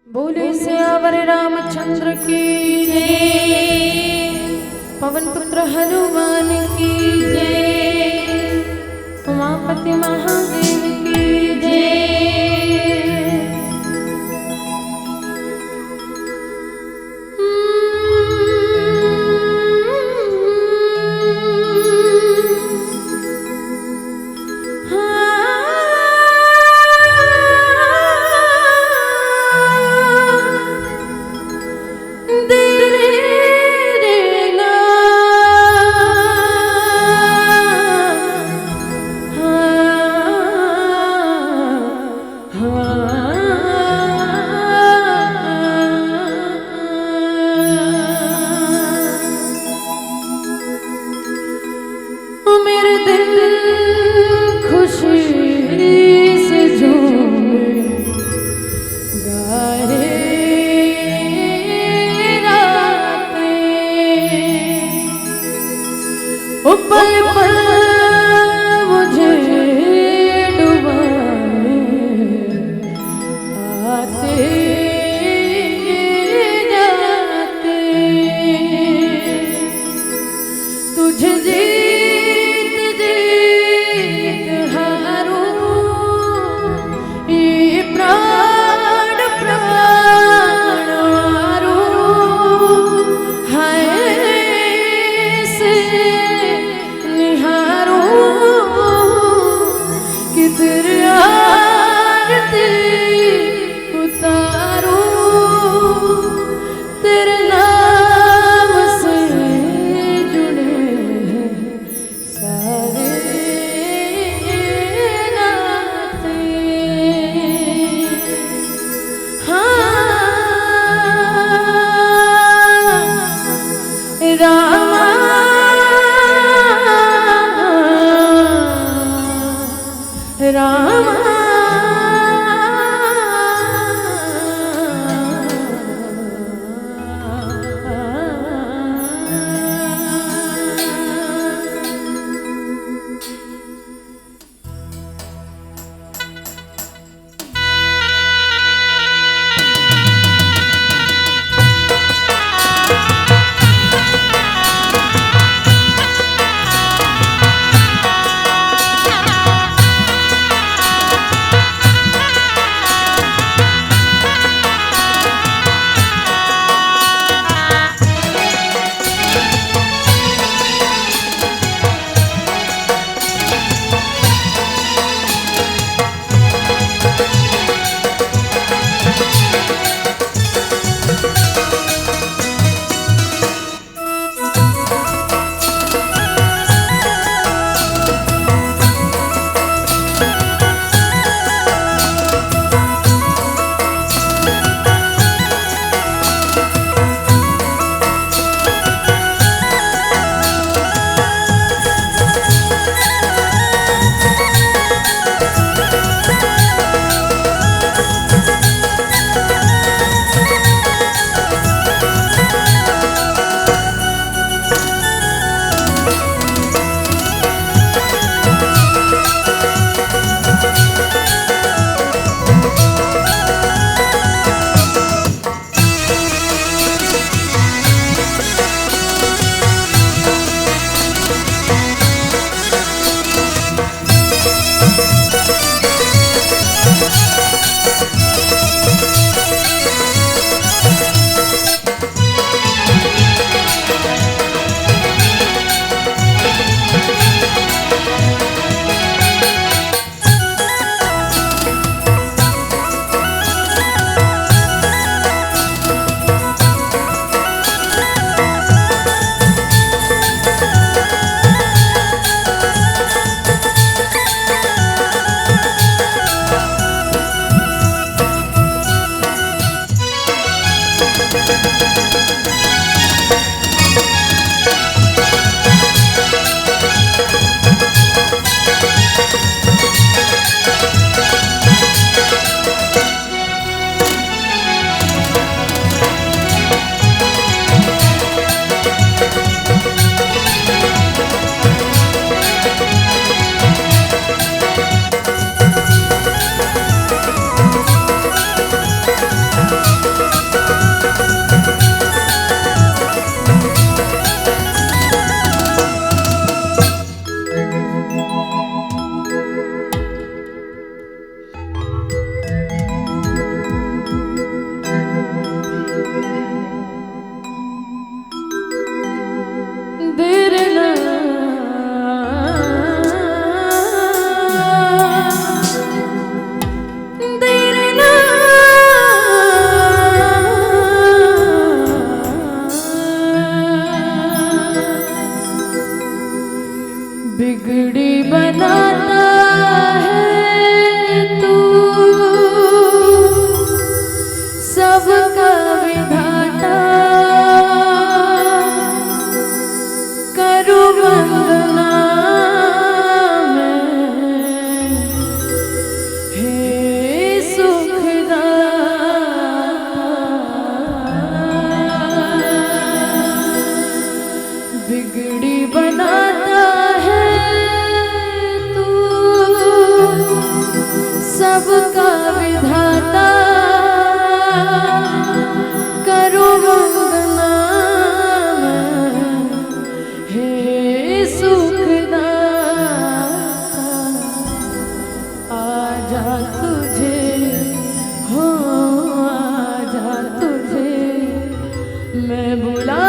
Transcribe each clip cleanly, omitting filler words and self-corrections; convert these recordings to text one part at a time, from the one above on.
बोले सियावर रामचंद्र की जय, पवन पुत्र हनुमान की जय, उमापति महादेव की जय। पल पल मुझे डुबाने आते जाते, तुझे जीत जीत हारूं, ये प्राण प्राण हारूं, हाय से तेरी आरती उतारूं, तेरे नाम से जुड़े सारे नाते। हाँ रामा रामा सबका विधाता करो वंदना हे सुखदाता आजा तुझे हो आजा तुझे मैं बुला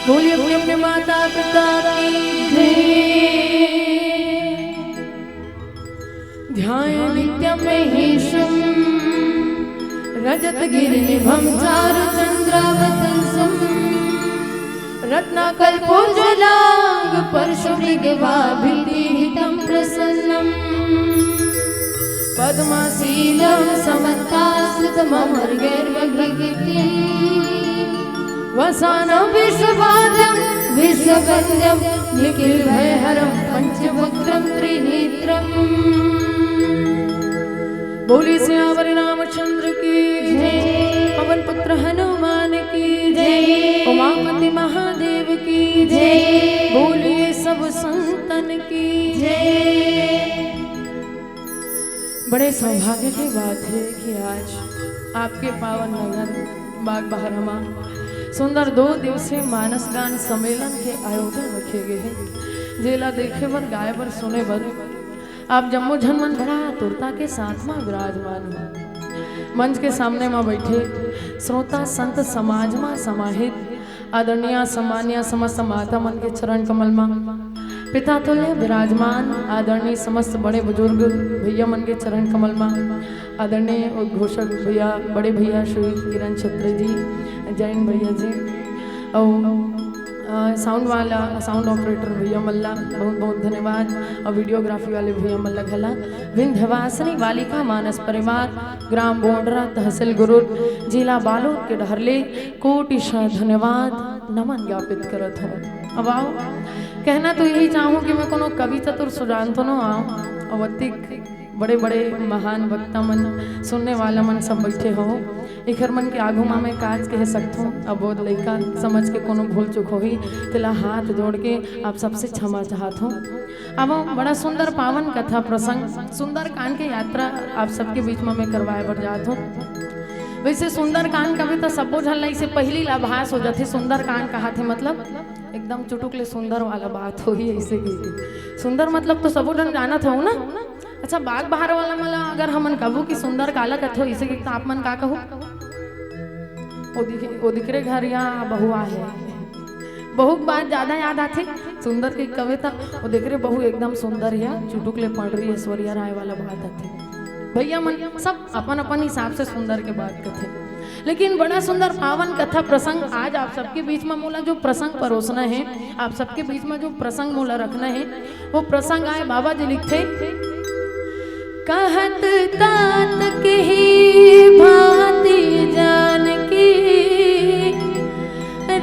बोलिए अपने अपने माता पिता की ध्यान नित्यम महेशम रजत गिरिनिभं चारु चंद्रावतंसं रत्नाकल्पोज्ज्वलांग परशुमृगवाभिहितं प्रसन्नं पद्माशीलं समत्काश्रितममर्गैर्वघ्रिकीर्तिं वसानं विश्वपादं विश्ववन्द्यं निखिलभयहरं पंचवक्त्रं त्रिनेत्रम्। बोली सियावर रामचंद्र की जय, पवन पुत्र हनुमान की जय, उमापति महादेव की जय, बोलिए सब संतन की जय। बड़े सौभाग्य की बात है कि आज आपके पावन नगर बाग बहरमा सुंदर 2 दिवसीय मानस गान सम्मेलन के आयोजन रखे गए हैं। जेला देखे बर गाय बर सुने बर आप जम्मू झनमन बड़ा आतुरता के साथ में विराजमान हो। मंच के सामने में बैठे श्रोता संत समाज में समाहित आदरणीय सम्मान्य समस्त माता मन के चरण कमल में पिता तुल्य विराजमान आदरणीय समस्त बड़े बुजुर्ग भैया मन के चरण कमल में आदरणीय उद्घोषक भैया बड़े भैया श्री किरण छत्री जी, जैन भैया जी और साउंड वाला साउंड ऑपरेटर भैया मल्ला बहुत बहुत धन्यवाद और वीडियोग्राफी वाले भैया मल्ला घला विंध्यवासिनी बालिका मानस परिवार ग्राम बोंडरा तहसील गुरुर जिला बालोद के डहरले कोटिशा धन्यवाद नमन ज्ञापित करत हूँ। अब आओ कहना तो यही चाहूँ कि मैं कोनो कवि चतुर सुजान तो न आऊँ अवतिक बड़े बड़े महान वक्ता मन सुनने वाला मन सब बैठे हो इखर मन के आगू में मैं काज कह सकता हूँ। अब बहुत लड़का समझ के कोनो भूल चुक होगी तिला हाथ जोड़ के आप सबसे क्षमा चाहत हूँ। अब बड़ा सुंदर पावन कथा प्रसंग सुंदर कांड की यात्रा आप सबके बीच में मैं करवाए बर जात हूँ। वैसे सुंदर कांड कभी तो सबो झन से पहली लाभास हो जाते सुंदर कांड कहा थे मतलब एकदम चुटुकले सुंदर वाला बात हो ही ऐसे की सुंदर मतलब तो सबो झन जानत हो ना। अच्छा बाग बहार वाला मला अगर हमन कहू कि सुंदर काला कथो इसे कि आप मन का कहू ओ दिखरे घर यहाँ बहुआ है बहु बात ज्यादा याद आते सुंदर की कविता वो देख रहे बहु एकदम सुंदर है चुटुकले पढ़ रही ऐश्वर्या राय वाला बात आते भैया मन सब अपन अपन हिसाब से सुंदर के बात करते। लेकिन बड़ा सुंदर पावन कथा प्रसंग आज आप सबके बीच में मोला जो प्रसंग परोसना है आप सबके बीच में जो प्रसंग मोला रखना है वो प्रसंग आए बाबा जी लिखते कहत तात के भांति जान की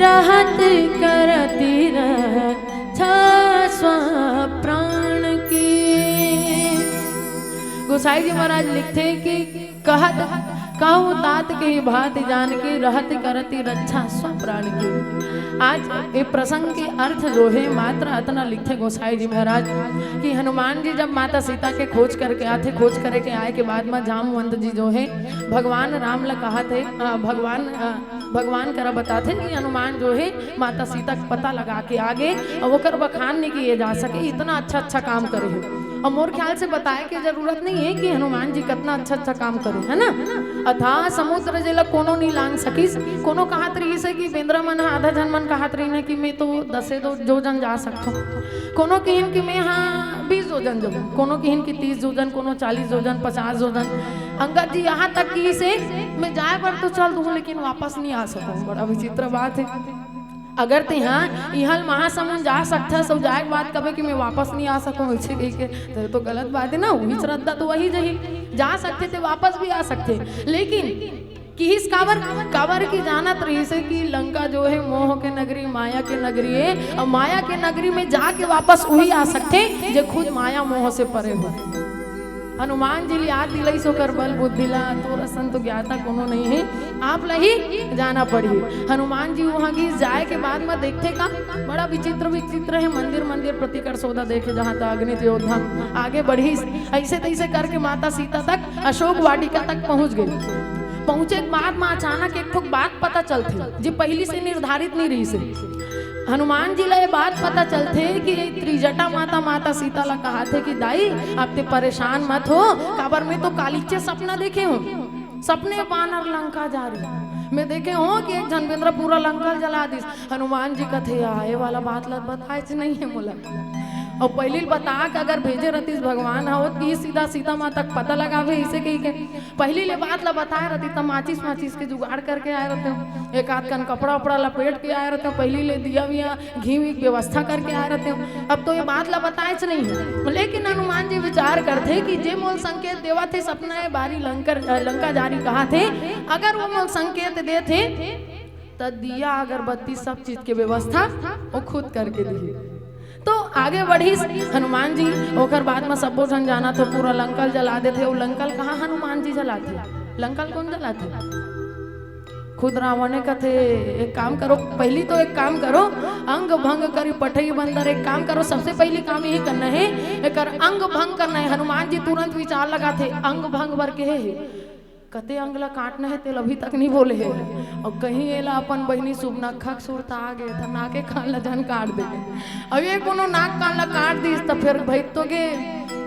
रहत करती रक्षा प्राण की। गोसाई जी महाराज लिखते कि कहत कहूँ तात के भांति जान के रहत करती रक्षा स्वप्राण की। आज ये प्रसंग के अर्थ जो है मात्र इतना लिखते गोसाई जी महाराज कि हनुमान जी जब माता सीता के खोज करके आते खोज करके आए के बाद में जामवंत जी जो है भगवान राम ला कहा थे भगवान करा बताते कि हनुमान जो है माता सीता का पता लगा के आगे और वो कर बखान नहीं किए जा सके इतना अच्छा काम करे है। और मोर ख्याल से बताए की जरूरत नहीं है कि हनुमान जी कितना अच्छा काम करे है ना। अथाह समुद्र जेला कोनो नहीं लांग सकीस कोनो कहत रही से कि बेंद्रा मन आधा जन मन कहत रही ना कि मैं तो 10 जोजन जा सकता हूँ कोनो कहन कि मैं हाँ 20 जोजन जब कोनो कहन कि 30 जोजन कोनो 40 जोजन 50 जोजन अंगद जी यहाँ तक की से मैं जाए पर तो चल दूँ लेकिन वापस नहीं आ सकूँ। बड़ा विचित्र बात है अगर ते हाँ इहल महासमुंद जा सकता सब जाए बात कभी कि मैं वापस नहीं आ सकूँ ऐसे कह के तो गलत बात है ना। वही श्रद्धा तो वही जही जा सकते थे वापस भी आ सकते लेकिन किस कावर की जानत रही से कि लंका जो है मोह के नगरी माया के नगरी है और माया के नगरी में जाके वापस वही आ सकते जो खुद माया मोह से परे हो। हनुमान जी याद दिलाई सो कर बल बुद्धिला तो रसन तो ज्ञाता कोनो नहीं है आप लही जाना पड़ी। हनुमान जी वहाँ की जाए के बाद में देखते का बड़ा विचित्र है मंदिर प्रतिकर सौदा देखे जहाँ तक अग्नि योद्धा आगे बढ़ी ऐसे तैसे करके माता सीता तक अशोक वाटिका तक पहुँच गई। पहुँचे के बाद में अचानक एक बात पता चलती जो पहली से निर्धारित नहीं रही से हनुमान जी ला ये बात पता चलते कि त्रिजटा माता सीता ला कहा थे कि दाई आप ते परेशान मत हो काबर में तो कालीचे सपना देखे हो सपने बानर लंका जा रही मैं देखे हो कि एक जनबेंद्र पूरा लंका जला दिस। हनुमान जी कथे आए वाला बात लत बताए नहीं है मोला। और पहली बता कि अगर भेजे रतीस भगवान हो कि सीधा सीता माँ तक पता लगावे इसे कही के पहली ले बात ला बताए रहती तब माचिस माचिस के जुगाड़ करके आए रहते हो, एक आध कन कपड़ा उपड़ा लपेट के आए रहते हो, पहली ले दिया विया घी वी व्यवस्था करके आए रहते हो। अब तो ये बात ला बताए नहीं है, लेकिन हनुमान जी विचार करते कि जे मोल संकेत देवा थे सपना बारी लंका जारी कहा थे, अगर वो मोल संकेत दे थे तो दिया अगरबत्ती सब चीज के व्यवस्था वो खुद करके दी। तो आगे बढ़ी हनुमान जी ओकर बाद में सबो जन जाना तो पूरा लंकल जला देते। वो लंकल कहाँ हनुमान जी जलाते, लंकल कौन जलाते? खुद रावण कथे एक काम करो, पहली तो एक काम करो अंग भंग करी पठई बंदर, एक काम करो सबसे पहली काम यही करना है, एक अंग भंग करना है। हनुमान जी तुरंत विचार लगाते अंग भंग बर के है कते अंगला काटना है तेल अभी तक नहीं बोले है। और कहीं एला अपन बहनी शुभ नखक सुरता आ गए था नाके कान ला जन काट दे। अब ये कोनो नाक कान ला काट दी तो फिर भाई तो गे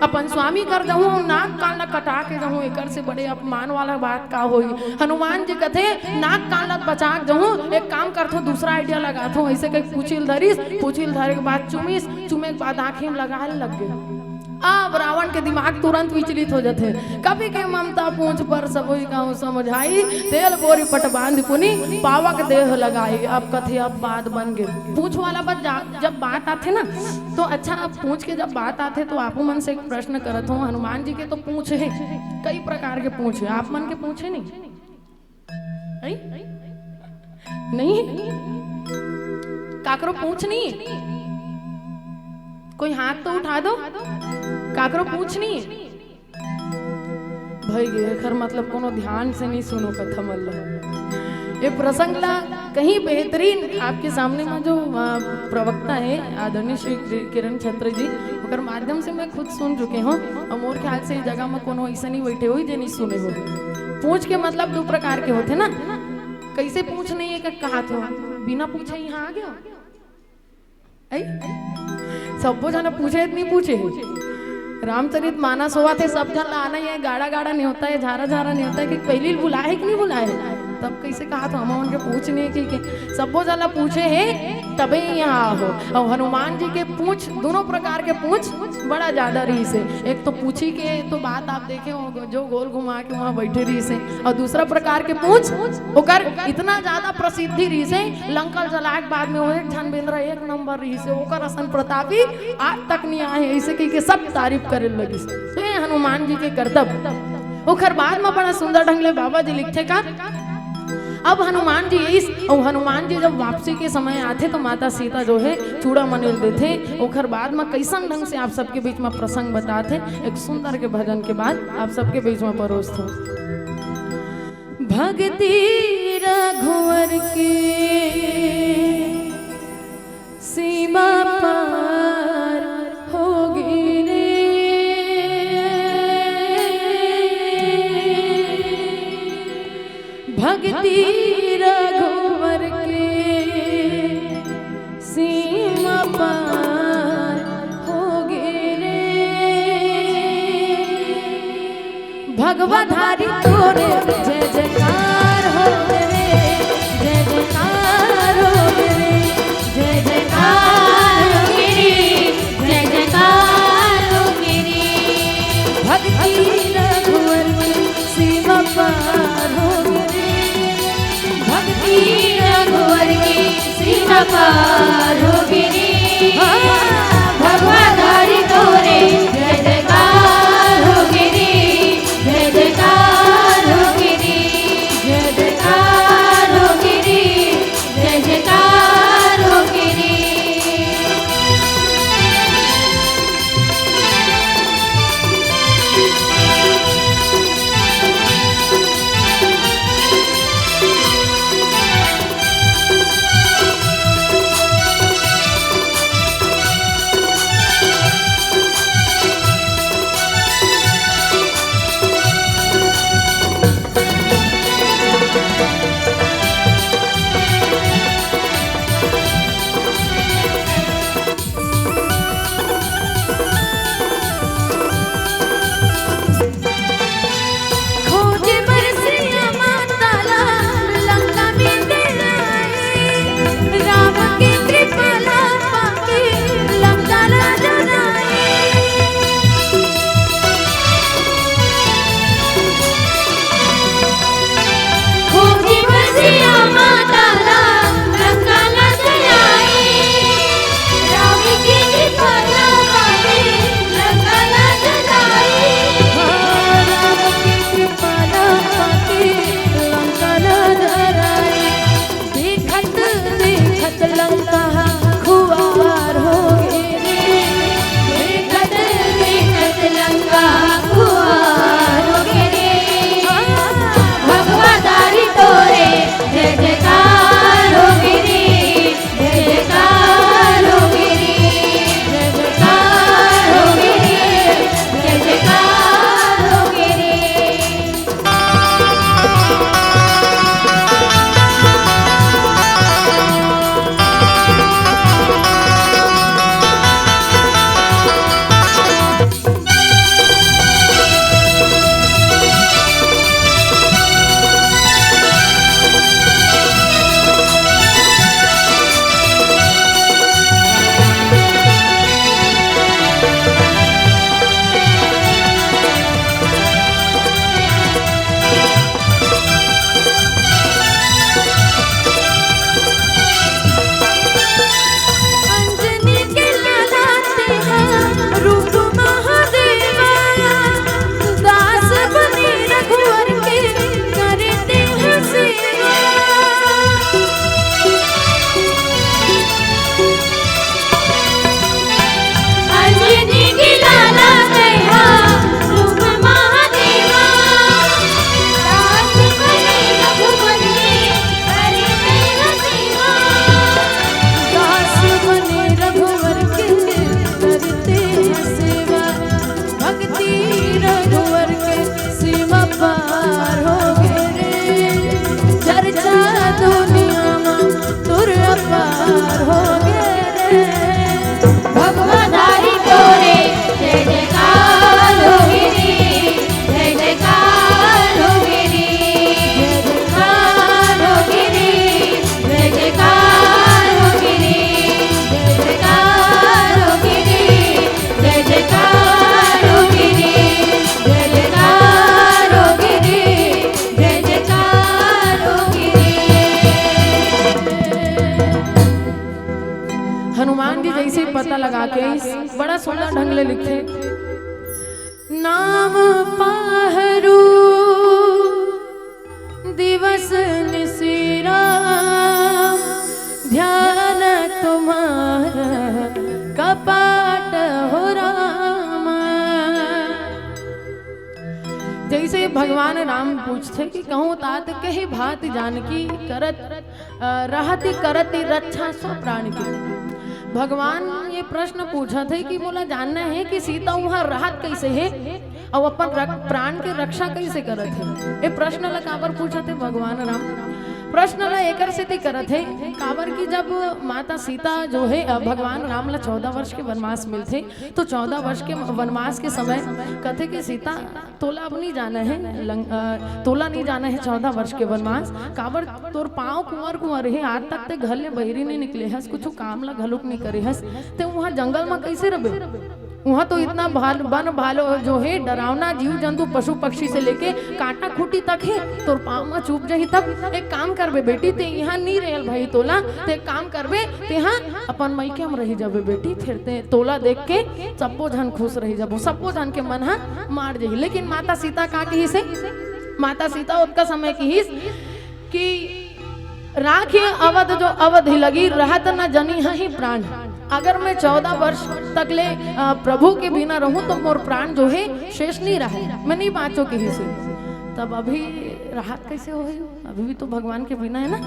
अपन स्वामी कर जाऊँ नाक कान ला कटा के जाऊँ, एक से बड़े अपमान वाला बात का होई। हनुमान जी कथे नाक कान ला बचा जाऊँ, एक काम करथो दूसरा आइडिया लगाथो, ऐसे कहीं पूछिल धरिस, पूछिल धरे के बाद चुमिस, चुमे के बाद आँखें में लगा लग गए। अब रावण के दिमाग तुरंत विचलित हो जाते। कभी के ममता पूछ पर सब गाँव समझाई, तेल बोरी पट बांध पुनी पावक देह लगाई। अब कथे अब बात बन गई पूछ वाला बात जब बात आते ना तो अच्छा अब पूछ के जब बात आते तो आप मन से एक प्रश्न करत हो। हनुमान जी के तो पूछ है कई प्रकार के पूछ है, आप मन के पूछे नहीं काकरो पूछ नहीं है, कोई हाथ तो उठा दो काकरो पूछ नहीं है भाई गे खर मतलब कोनो ध्यान से नहीं सुनो कथा मतलब ये प्रसंग ला कहीं बेहतरीन आपके सामने में जो प्रवक्ता है आदरणीय श्री किरण छत्र जी ओकर माध्यम से मैं खुद सुन चुके हूँ। और मोर ख्याल से इस जगह में कोनो ऐसा नहीं बैठे हुई जे नहीं सुने हो। पूछ के मतलब दो प्रकार के होते ना, कैसे पूछ नहीं है कहा तो बिना पूछे यहाँ आ गया सबो जन पूछे नहीं पूछे रामचरित मानस हुआ थे सब जन आना ही है, गाड़ा गाड़ा नहीं होता है, झारा झारा नहीं होता है कि पहले बुलाए कि नहीं बुलाए तब कैसे कहा तो हम उनके पूछने की सबो जन पूछे है तबे यहाँ हो। और हनुमान जी के पूछ दोनों प्रकार के पूछ बड़ा ज्यादा रही से, एक तो पूछी के तो बात आप देखे हो जो गोल घुमा के वहाँ बैठे रही से, और दूसरा प्रकार के पूछ ओकर इतना ज्यादा प्रसिद्धि रही से लंकल जलाए के बाद में वो एक जनबेंद्र एक नंबर रही से ओकर असन प्रतापी आज तक नहीं आए ऐसे की सब तारीफ करे लगी से हनुमान जी के कर्तव्य। ओकर बाद में बड़ा सुंदर ढंग ले बाबा जी लिखते का अब हनुमान जी और हनुमान जी जब वापसी के समय आते तो माता सीता जो है चूड़ा मनेल देते। ओकर बाद में कैसन ढंग से आप सबके बीच में प्रसंग बताते एक सुंदर के भजन के बाद आप सबके बीच में परोस हो। भक्ति रघुवर की सीमा पार होगी रे, भक्ति रघुवर के सीमा पार होगी रे, भगवधारी तोरे जय जयकार हो रे, जय जयकार हो रे, जय जयकार हो रे, जय जयकार हो रे, भक्ति रघुवर की सीमा पार हो रघुवर की सीमा पार हो गिरी, भगवाधारी तोरे जय जयकार हो गिरी, जय जयकार हो गिरी, जय जयकार हो गिरी, जय जयकार हो गिरी। हनुमान जी जैसे पता लगा के बड़ा सुंदर ढंग ले लिखे, नाम पाहरू दिवस निसीरा ध्यान तुम्हारा कपाट हो राम। जैसे भगवान राम पूछते कि कहूँ तात कही भात जानकी करत रहती करती रक्षा स्व प्राण की। भगवान ये प्रश्न पूछा थे कि बोला जानना है कि सीता वहाँ राहत कैसे है और अपन प्राण के रक्षा कैसे करत है। ये प्रश्न ला काबर पूछा थे भगवान राम, प्रश्न ला एकर से करत है काबर की जब माता सीता जो है भगवान राम ला 14 वर्ष के वनवास मिलते, तो 14 वर्ष के वनवास के समय कथे कि सीता तोला अब नहीं जाना है, तोला नहीं जाना है 14 वर्ष के वनवास, काबर तोर पाँव कुंवर कुंवर है, आज तक ते घर ले बहरी नहीं निकले हस, कुछ काम ला घलुक नहीं करे हस, ते वहाँ जंगल में कैसे रहे। वहाँ तो इतना वन भालो जो है डरावना जीव जंतु पशु पक्षी से लेके कांटा खूटी तक है, तोर पाँव में चुप जाही। तब एक काम करबे बेटी, ते यहाँ नहीं रहल भाई तोला, ते एक काम करबे ते यहाँ अपन मायके में रही जाबे बेटी, फिर ते तोला देख के सबो जन खुश रही जाबो, सबो जन के मन हा मार जाही। लेकिन माता सीता का कही से, माता सीता उनका समय की कि राखी अवध जो अवध ही लगी रहत न जनी ही प्राण। अगर मैं 14 वर्ष तक ले प्रभु के बिना रहूं तो मोर प्राण जो है शेष नहीं रहे, मैं नहीं बाँचो कहीं से। तब अभी राहत कैसे हो, अभी भी तो भगवान के बिना है ना,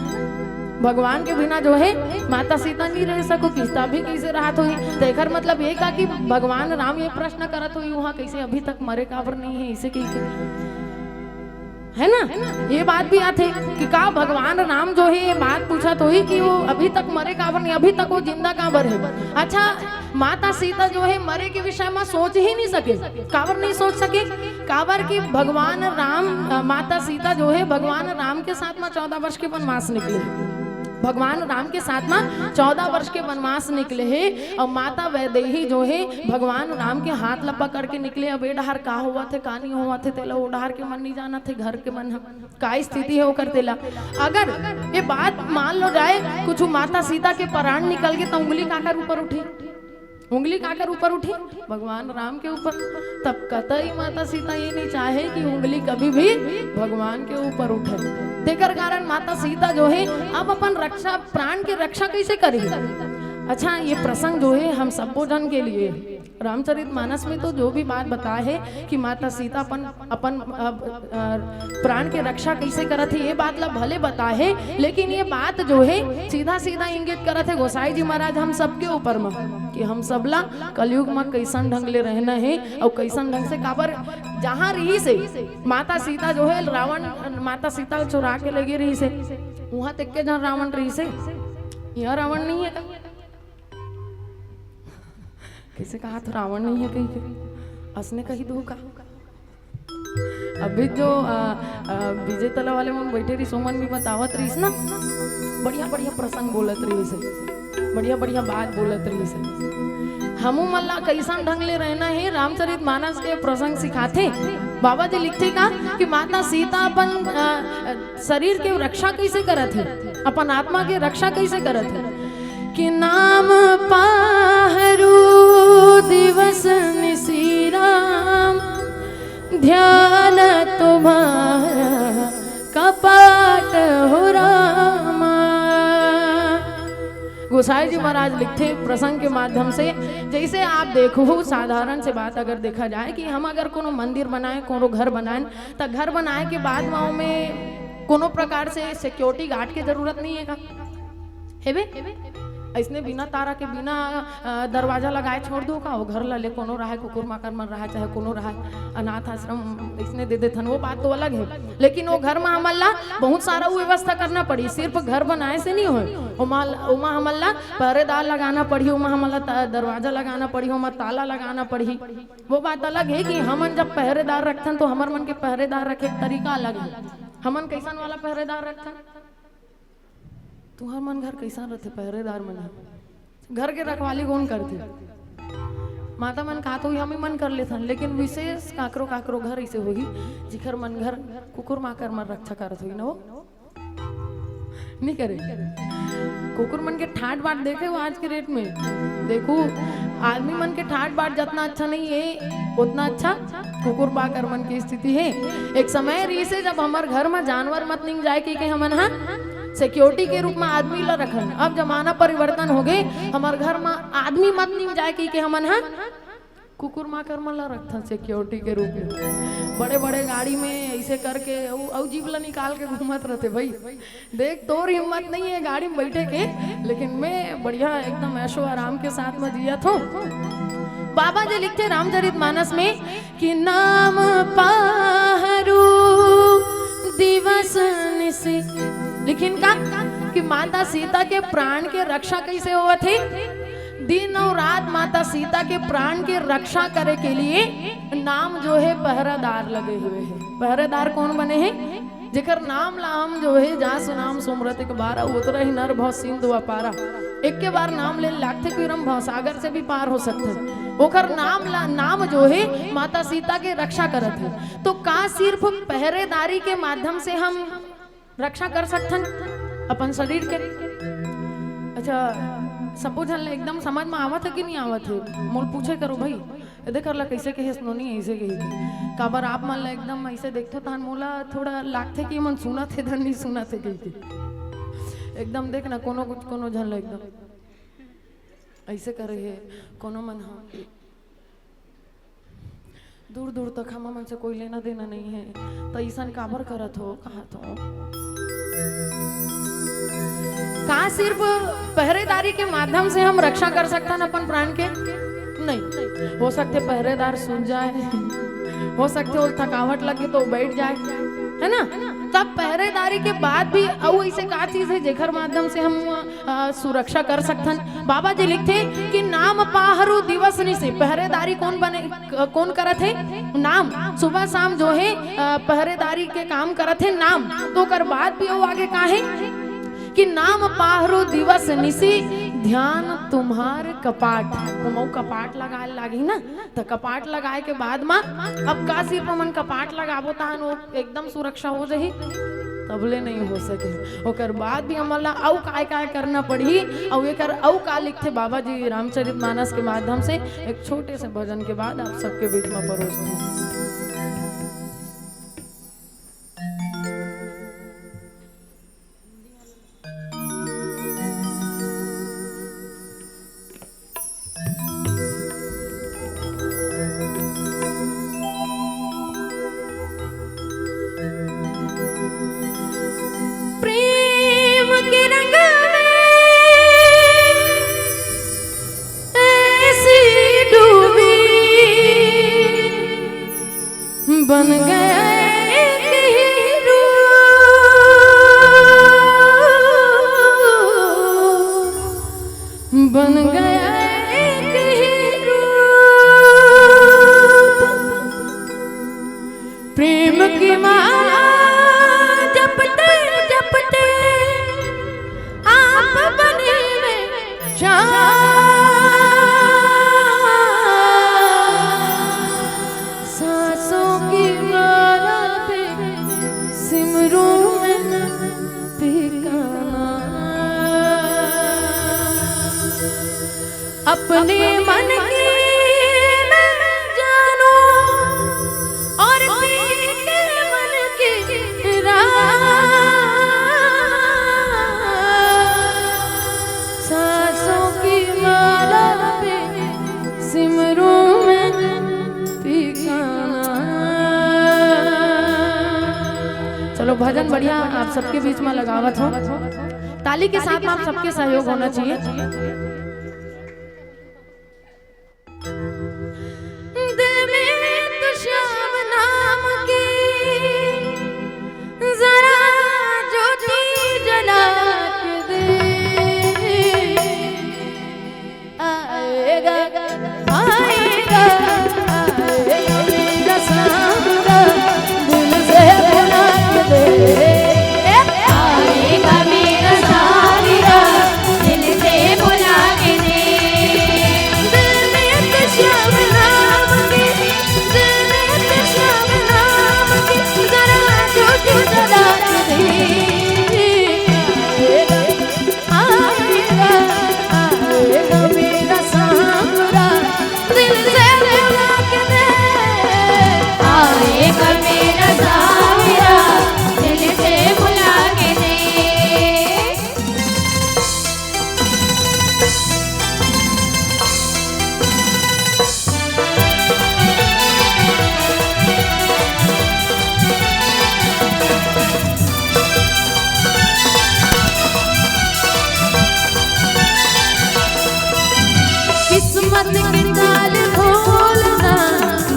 भगवान के बिना जो है माता सीता नहीं रह सको, किस्ता भी कैसे राहत हुई। देखकर मतलब ये का कि भगवान राम ये प्रश्न करत हुई वहाँ कैसे अभी तक मरे काबर नहीं है, इसे कही है ना। ये बात भी आते कि का भगवान राम जो है ये बात पूछा तो ही कि वो अभी तक मरे काबर नहीं, अभी तक वो जिंदा काबर है। अच्छा माता सीता जो है मरे के विषय में सोच ही नहीं सके, काबर नहीं सोच सके, काबर कि भगवान राम माता सीता जो है भगवान राम के साथ में 14 वर्ष के वनवास निकले, भगवान राम के साथ में 14 वर्ष के वनवास निकले हैं। और माता वैदेही जो है भगवान राम के हाथ लपा करके निकले। अब ए डहार का हुआ थे का नहीं हुआ थे तेला, वो डहार के मन नहीं जाना थे, घर के मन का स्थिति है वो कर तेला। अगर ये बात मान लो जाए कुछ माता सीता के प्राण निकल गए तो उंगली काकर ऊपर उठी, उंगली काकर ऊपर उठी भगवान राम के ऊपर। तब कतई माता सीता ये नहीं चाहे कि उंगली कभी भी भगवान के ऊपर उठे। तेकर कारण माता सीता जो है अब अपन रक्षा प्राण की रक्षा कैसे करेगी। अच्छा ये प्रसंग जो है हम सबो जन के लिए, रामचरितमानस में तो जो भी बात बताए है कि माता सीता अपन प्राण के रक्षा कैसे करत है, ये बात ला भले बताए है, लेकिन ये बात जो है सीधा सीधा इंगित करत है गोसाई जी महाराज हम सबके ऊपर में कि हम सबला कलयुग में कैसन ढंग ले रहना है और कैसन ढंग से काबर जहाँ रही से माता सीता जो है रावण माता सीता चुरा के लगी रही से, वहां तक के जहाँ रावण रही से, यह रावण नहीं है कैसे कहा तो रावण नहीं है कहीं के असने कही दो का। अभी जो विजय तला वाले में बैठे रही सोमन भी बतावत रही ना, बढ़िया बढ़िया प्रसंग बोलत रही से, बढ़िया बढ़िया बात बोलत रही से। हमू मल्ला कैसन ढंग ले रहना है रामचरितमानस के प्रसंग सिखाते। बाबा जी लिखते का कि माता सीता अपन शरीर के रक्षा कैसे करत है, अपन आत्मा के रक्षा कैसे करत है कि नाम पाहरू दिवस निसीराम ध्यान तुम्हारा कपाट हो रामा। गोसाई जी महाराज लिखते प्रसंग के माध्यम से, जैसे आप देखो साधारण से बात अगर देखा जाए कि हम अगर कोनो मंदिर बनाए कोनो घर बनाए तो घर बनाए के बाद में कोनो प्रकार से सिक्योरिटी गार्ड की जरूरत नहीं है का हेबे ऐसने बिना तारा के बिना दरवाजा लगाए छोड़ दो का, वो घर ला ले कोनो रहा कुकुर माकर मर रहा चाहे कोनो रहा अनाथ आश्रम इसने दे देथन, वो बात तो अलग है। लेकिन वो घर में हमल्ला बहुत सारा व्यवस्था करना पड़ी, सिर्फ घर बनाए से नहीं हो, उमा हमल्ला पहरेदार लगाना पड़ी, उमा हमल्ला दरवाजा लगाना पड़ी, उमा ताला लगाना पड़ी। वो बात अलग है कि हमन जब पहरेदार रखथन तो हमर मन के पहरेदार रखे तरीका अलग है। हमन कैसन वाला पहरेदार रखथन, तुम्हार मन घर कैसा रहते पहरेदार मन घर के रखवाली कौन करते, माता मन का तो हम ही मन कर लेते, लेकिन विशेष काकरो काकरो घर ऐसे होगी जिखर मन घर कुकुर माकर मन रक्षा करत हुई ना, वो नहीं करे कुकुर मन के ठाट बाट देखे हो आज के रेट में। देखो आदमी मन के ठाट बाट जितना अच्छा नहीं है उतना अच्छा कुकुर बाकर मन की स्थिति है। एक समय रही से जब हमार घर में जानवर मत नहीं जाए कि हमन हाँ सिक्योरिटी के रूप में आदमी ला रखन। अब जमाना परिवर्तन हो गए, हमार घर में आदमी मत नहीं जाए कि हमन हाँ कुकुर माकर मन ला रखथन सिक्योरिटी के रूप में। बड़े बड़े गाड़ी में ऐसे करके औ जीवला निकाल के घूमत रहते। भाई देख तोर हिम्मत नहीं है गाड़ी में बैठे के, लेकिन मैं बढ़िया एकदम ऐशो आराम के साथ में जिया था। बाबा जी लिखते रामचरितमानस में कि नाम पाहरू दिवस निसी, लेकिन का कि माता सीता के प्राण के रक्षा कैसे हुआ थे। दिन और रात माता सीता के प्राण की रक्षा करे के लिए नाम जो है पहरेदार लगे हुए हैं। पहरेदार कौन बने हैं? जेकर नाम लाम जो है जा सुनाम सुमरत एक बार उतर ही नर भव सिंधु अपारा। एक के बार नाम ले लाखते कोई भव सागर से भी पार हो सकते। ओकर नाम जो है माता सीता के रक्षा करत है। तो का सिर्फ पहरेदारी के माध्यम से हम रक्षा कर सकथन अपन शरीर के? अच्छा सपोज एकदम समझ में आवत है कि नहीं आवत है? मोल पूछे करो भाई यदि कर ला कैसे कहे सुनोनी ऐसे कही काबर आप मन ला एकदम ऐसे देखते तो मोला थोड़ा लागते कि मन सुना थे धन नहीं सुना थे कही एकदम देखना कोनो कुछ कोनो झन एकदम ऐसे करे है कोनो मन। हाँ दूर दूर तक हम मन से कोई लेना देना नहीं है तो ऐसा काबर करत हो कहा तो का सिर्फ पहरेदारी के माध्यम से हम रक्षा कर सकते हैं अपन प्राण के? नहीं हो सकते पहरेदार सुन जाए, हो सकते वो थकावट लगे तो बैठ जाए, है ना। तब पहरेदारी के बाद भी और ऐसे का चीज है जेकर माध्यम से हम सुरक्षा कर सकते हैं। बाबा जी लिखते कि नाम पाहरू दिवस निसी। पहरेदारी कौन करत है? नाम। सुबह शाम जो है पहरेदारी के काम करत है नाम। तो कर बाद भी वो आगे का है कि नाम पाहरू दिवस निसी ध्यान तुम्हार कपाट। तुम कपाट लगाए लागी ना तो कपाट लगाए के बाद में अब का सिर्फ मन कपाट लगाबो तान वो एकदम सुरक्षा हो जाही तबले नहीं हो सके। ओकर बाद भी हमन ला औ काय करना पड़ी। और एकर औ का लिखते बाबा जी रामचरितमानस के माध्यम से एक छोटे से भजन के बाद आप सबके बीच में परोसते हैं। बन गए बन गया प्रेम की माला जपते जपते आप बने सांसों की माला पे सिमरू में ठिकाना अपने मन की मैं जानू और तेरे मन की सांसों की माला पे सिमरू में ठिकाना। चलो भजन बढ़िया आप सबके बीच में लगावत हो। ताली के साथ आप सबके सहयोग होना चाहिए। आएगा मेरा सावरा दिल से बुला किस्मत की ताल खोलना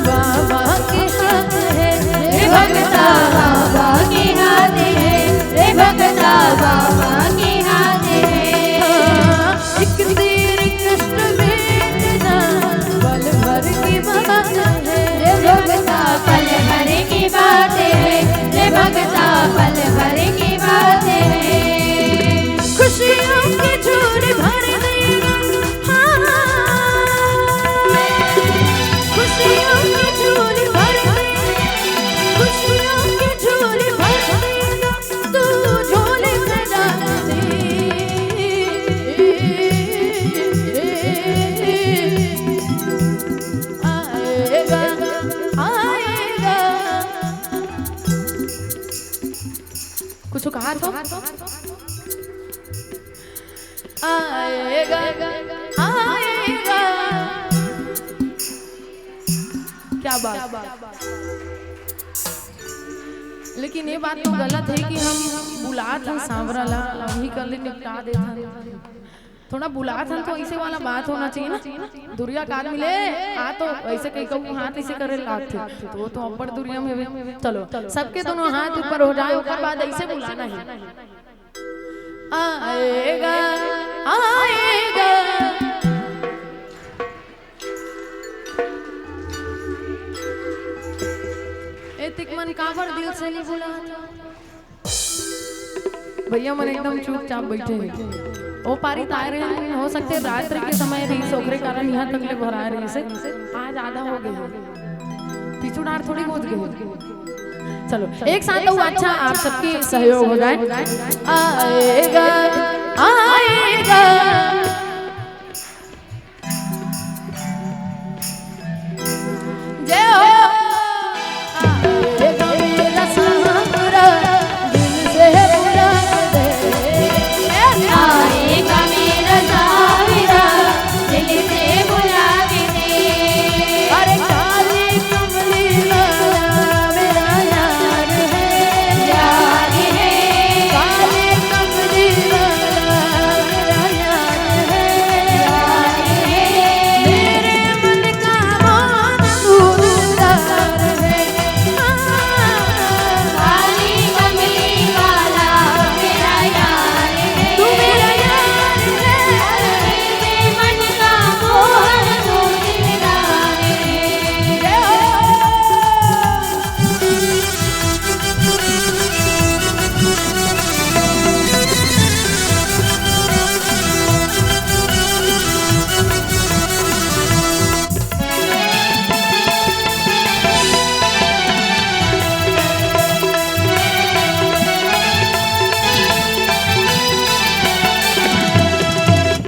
बाबा के हाथ है रे भगता, बाबा के हाथ है रे भगता, बाबा के हाथ है। एक तीर कष्ट भेजना पल भर की बात है रे भगता, पल भर की बात है रे भगता, पल भर की बात है। खुशियों की झोली भर देगा, खुशियों की झोली भर देगा, खुशियों की झोली भर देगा, तू झोली सजा दे। आएगा आएगा, कुछ कहा तो आएगा आएगा, क्या बात। लेकिन ये बात तो गलत है कि हम बुलात हैं सांवरा ला वही कर ले निपटा देते हैं। थोड़ा बुलात हैं तो ऐसे वाला बात होना चाहिए ना, दुरिया का आदमी ले आ तो ऐसे कहीं कहूँ हाथ ऐसे करे लात थे तो वो तो अपर दुरिया में। चलो सबके दोनों हाथ ऊपर हो जाए उसके बाद ऐसे बुलाना है। आएगा आएगा, एतिक मन काबर दिल से नहीं बुला भैया, मन एकदम चुपचाप बैठे हैं। वो पारी ताए रहे हैं, हो सकते रात्रि के समय रही सोखरे कारण यहाँ तक ले भरा रही से आज आधा हो गया, पीछू डार थोड़ी कूद गए। चलो एक साथ तो अच्छा आप सबकी सहयोग हो जाए। आएगा आएगा, जय हो। आएगा मेरा सांवरा दिल से बुला दे, आएगा मेरा सांवरा दिल से बुला के दे। अरे काली कमली वाला मेरा यार है, यार है काली कमली वाला मेरा यार है, यार है। मेरे मन का मान सूरदार है। काली कमली वाला मेरा यार है, तू मेरा यार है, मेरे मन का मोहन तू दिलदार है। जय हो।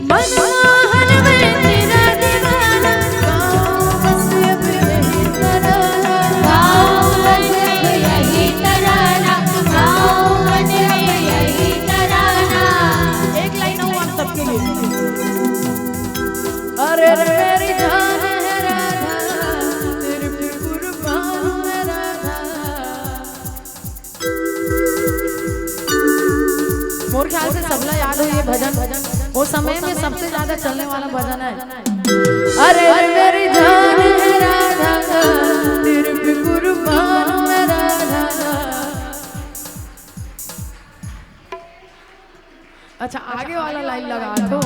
मनमोहन में तेरा दीवाना, गाँव बस अब यही तराना, गाँव बन यही तराना, गाँव बन यही तराना। एक लाइन और आप सबके लिए। अरे रे मेरी जान है राधा, तेरे पे कुर्बान है राधा। मोर ख्याल से सबला याद हो ये भजन, वो समय में सबसे ज्यादा चलने वाला भजन है। अरे रे मेरी जान है राधा, तेरे पे कुर्बान है राधा। अच्छा आगे वाला लाइन लगा दो,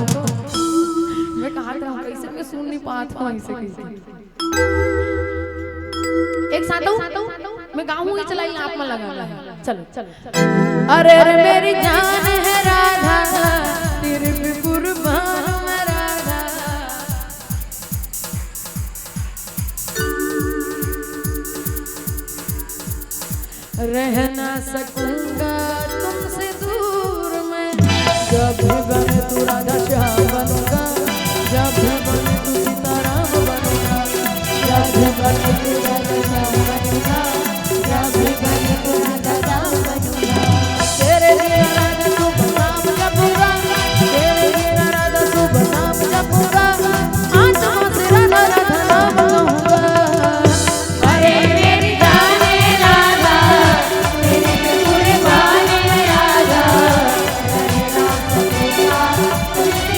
मैं कहा था कैसे मैं सुन नहीं पाता हूँ ऐसे कैसे। एक साथ हूँ मैं गाऊँ ही चलाई आप में लगा। चलो चलो। अरे अरे मेरी जान है राधा, तेरे पे कुर्बान मैं राधा। रह ना सकूंगा तुमसे दूर मैं, जब भी बने तू राधा श्याम बनूंगा, जब भी बने तू सीताराम बनूंगा, जब भी बने तू राधा श्याम बनूंगा, जब भी बने तू राधा श्याम बनूंगा। तेरे लिए राधा सुबह शाम जपूंगा, तेरे लिए राधा सुबह शाम जपूंगा, आत्मा से राधा राधा नाम कहूंगा। अरे मेरी जान है राधा, तेरे पे कुर्बान है राधा, तेरे नाम का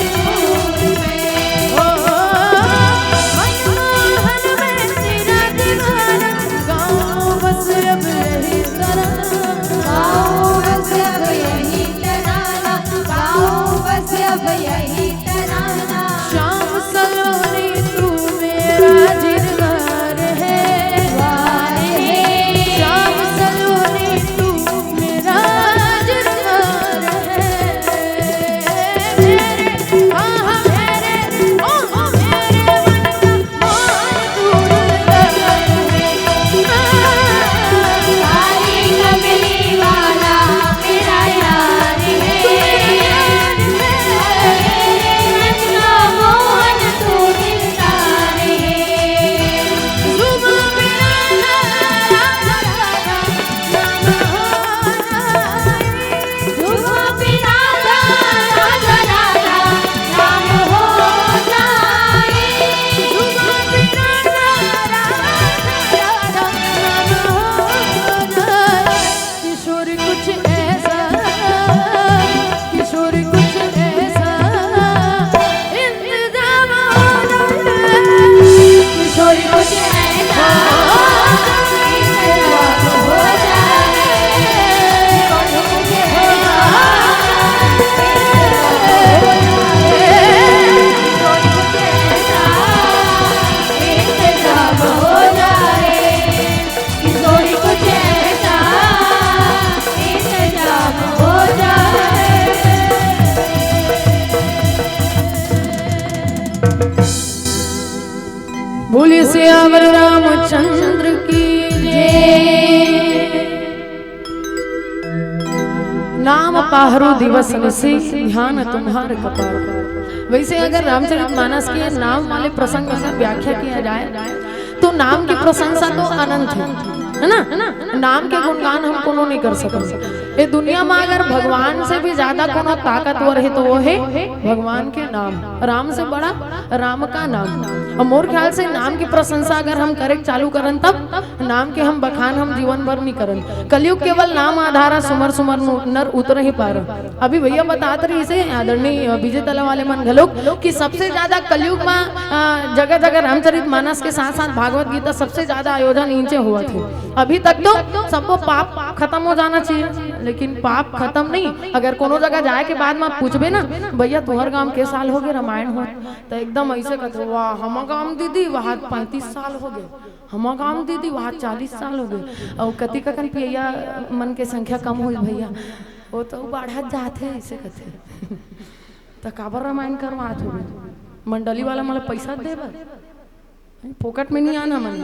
बोलिए सियावर रामचंद्र की जय। नाम पाहरो दिवस से ध्यान तुम्हार कपार। वैसे अगर रामचरितमानस के नाम वाले प्रसंग अगर व्याख्या किया जाए तो नाम की प्रशंसा तो अनंत है ना। नाम के गुणगान हम कोनो नहीं कर सकते। ये दुनिया में अगर भगवान से भी ज्यादा कोनो ताकतवर है तो वो है भगवान के नाम। राम से बड़ा राम का नाम। और मोर ख्याल से नाम की प्रशंसा अगर हम करेक्ट चालू करन तब नाम के हम बखान हम जीवन भर नहीं करन। कलयुग केवल नाम आधारा सुमर सुमर नर उतर ही पार। अभी भैया बताते रही इसे आदरणीय विजय तला वाले मन घलोक कि सबसे ज्यादा कलयुग में जगह जगह रामचरितमानस के साथ साथ भागवत गीता सबसे ज्यादा आयोजन इनसे हुआ थे। अभी तक तो सबको पाप खत्म हो जाना चाहिए लेकिन पाप खत्म नहीं। अगर कोनो जगह जाए के बाद में पूछबे ना भैया तुहर गांव के साल हो गए रामायण हो तो एकदम ऐसे कहते वाह हम गांव दीदी वहाँ 35 साल हो गए, हम गांव दीदी वहाँ 40 साल हो गए। और कति ककन पिया मन के संख्या कम हुई भैया वो तो बढ़त जाते ऐसे कहते तो काबर रामायण करवात हो मंडली वाला मतलब पैसा दे फोकट में नहीं आना मन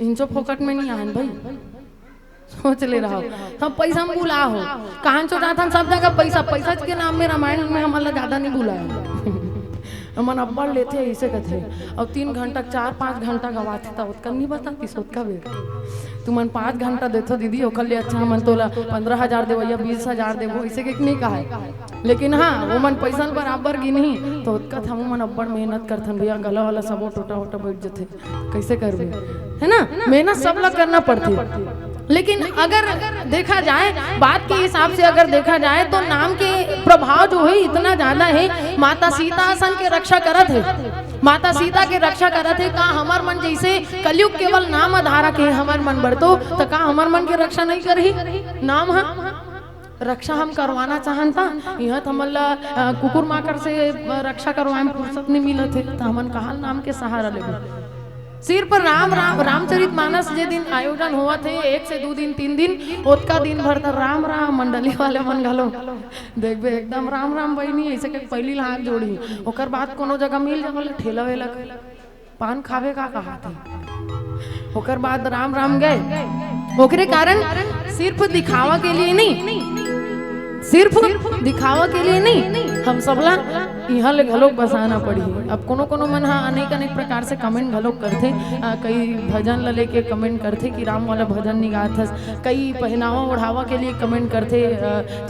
इनसे फोकट में नहीं आन भाई सोच ले रहा हो हम पैसा में बुला हो कहां चो जाता सब जगह पैसा पैसा के नाम में रामायण में हमारा ज्यादा नहीं बुलाया मन अब्बड़ लेते ऐसे कहते और 3 घंटा 4-5 घंटा गवाते था उतना नहीं बताती सोच बेग तू मन 5 घंटा देते दीदी ओकर लिए अच्छा मन तोला 15,000 देव या 20,000 देवो ऐसे के नहीं कहा लेकिन हाँ वो मन पैसा बराबर गिनी तो उसका हम मन अब्बड़ मेहनत करथन भैया गला वाला सब टोटा वोटा बैठ जाते कैसे करबे है ना। मेहनत सब लोग करना पड़ती लेकिन अगर देखा जाए बात के हिसाब से अगर देखा जाए तो नाम के प्रभाव जो है इतना ज्यादा है। माता सीता सन के रक्षा करत है माता सीता के रक्षा करत है का हमार मन जैसे कलयुग केवल नाम आधारा के हमार मन बढ़तो तो का हमार मन के रक्षा नहीं करही नाम हा रक्षा हम करवाना चाहता यहाँ तो हमला कुकुर माकर से रक्षा करवाए में फुर्सत नहीं मिलत है तो हमन कहा नाम के सहारा लेबे। सिर पर रामचरितमानस जे दिन आयोजन हुआ थे 1 से 2 दिन 3 दिन ओतका दिन भर तो राम राम मंडली वाले मन घलो देखबे एकदम राम राम बहनी ऐसे के पहली हाथ जोड़ी ओकर बाद कोनो जगह मिल जावल ठेला वेला पान खावे का कहा थे ओकर बाद राम राम गए ओकरे कारण सिर्फ दिखावा के लिए नहीं सिर्फ दिखावा के लिए नहीं हम सबला यहाँ ले घलोक बसाना पड़ी। अब कोनो कोनो मन हाँ अनेक अनेक प्रकार से कमेंट घलोक करते कई भजन ला लेके कमेंट करते कि राम वाला भजन नहीं गात हस कई पहनावा ओढ़ावा के लिए कमेंट करते